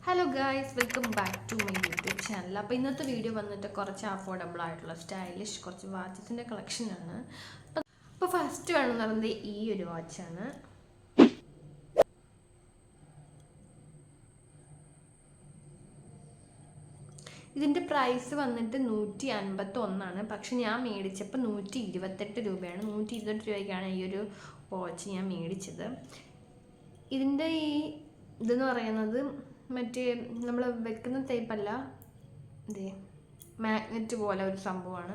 Hello guys, welcome back to my YouTube channel. അപ്പോൾ ഇന്നത്തെ video വന്നിട്ട് കുറച്ച് അഫോർഡബിൾ ആയിട്ടുള്ള സ്റ്റൈലിഷ് കുറച്ച് വാച്ചസിൻ്റെ കളക്ഷനാണ്. അപ്പോൾ ഫസ്റ്റ് വേണമെന്ന് പറയുന്നത് ഈ ഒരു വാച്ചാണ്. ഇതിൻ്റെ പ്രൈസ് വന്നിട്ട് 151, പക്ഷെ ഞാൻ മേടിച്ചപ്പോൾ 128 രൂപയാണ്. 128 രൂപയ്ക്കാണ് ഈ ഒരു വാച്ച് ഞാൻ മേടിച്ചത്. ഇതിൻ്റെ ഇതെന്ന് പറയുന്നത് മറ്റേ നമ്മൾ വെക്കുന്ന ടൈപ്പല്ല, ഇതേ മാഗ്നറ്റ് പോലെ ഒരു സംഭവമാണ്.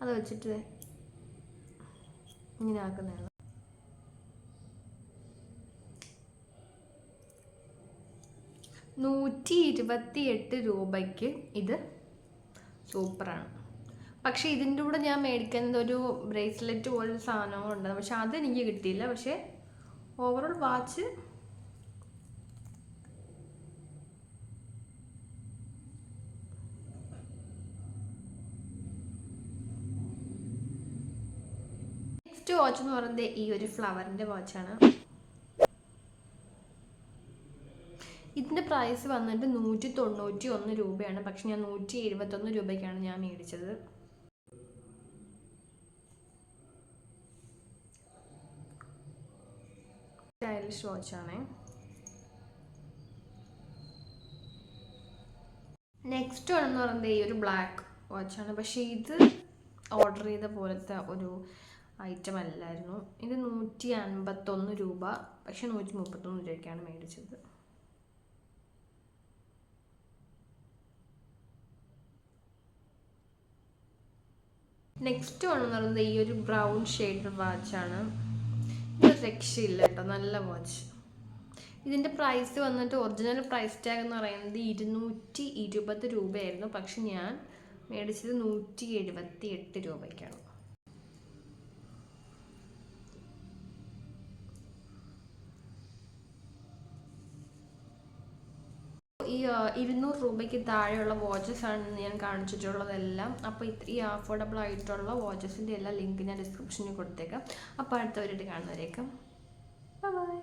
അത് വെച്ചിട്ട് ഇങ്ങനെ ആക്കുന്നതാണ്. ₹128 ഇത് സൂപ്പറാണ്. പക്ഷേ ഇതിൻ്റെ കൂടെ ഞാൻ മേടിക്കുന്നത് ഒരു ബ്രേസ്ലെറ്റ് പോലൊരു സാധനവും ഉണ്ട്, പക്ഷെ അതെനിക്ക് കിട്ടിയില്ല. പക്ഷേ ഓവറോൾ വാച്ച് നെക്സ്റ്റ് വാച്ച് എന്ന് പറയുന്നത് ഈ ഒരു ഫ്ലവറിൻ്റെ വാച്ചാണ്. ഇതിൻ്റെ പ്രൈസ് വന്നിട്ട് 191 രൂപയാണ്, പക്ഷെ ഞാൻ 171 രൂപയ്ക്കാണ് ഞാൻ മേടിച്ചത്. സ്റ്റൈലിഷ് വാച്ചാണ്. നെക്സ്റ്റ് വേണമെന്ന് പറയുന്നത് ഈ ഒരു ബ്ലാക്ക് വാച്ചാണ്. പക്ഷേ ഇത് ഓർഡർ ചെയ്ത പോലത്തെ ഒരു ഐറ്റം അല്ലായിരുന്നു. ഇത് 151 രൂപ, പക്ഷെ 131 രൂപയ്ക്കാണ് മേടിച്ചത്. നെക്സ്റ്റ് വേണമെന്ന് പറയുന്നത് ഈ ഒരു ബ്രൗൺ ഷെയ്ഡ് വാച്ചാണ്. ഇത് രക്ഷയില്ല കേട്ടോ, നല്ല വാച്ച്. ഇതിൻ്റെ പ്രൈസ് വന്നിട്ട് ഒറിജിനൽ പ്രൈസ് ടാഗ് എന്ന് പറയുന്നത് 220 രൂപയായിരുന്നു, പക്ഷെ ഞാൻ മേടിച്ചത് 178 രൂപയ്ക്കാണ്. ഈ 200 രൂപയ്ക്ക് താഴെയുള്ള വാച്ചസ് ആണ് ഞാൻ കാണിച്ചിട്ടുള്ളതെല്ലാം. അപ്പോൾ ഈ അഫോർഡബിൾ ആയിട്ടുള്ള വാച്ചസിൻ്റെ എല്ലാ ലിങ്ക് ഞാൻ ഡിസ്ക്രിപ്ഷനിൽ കൊടുത്തേക്കാം. അപ്പോൾ അടുത്തവരായിട്ട് കാണുന്നവരേക്കും ബൈ.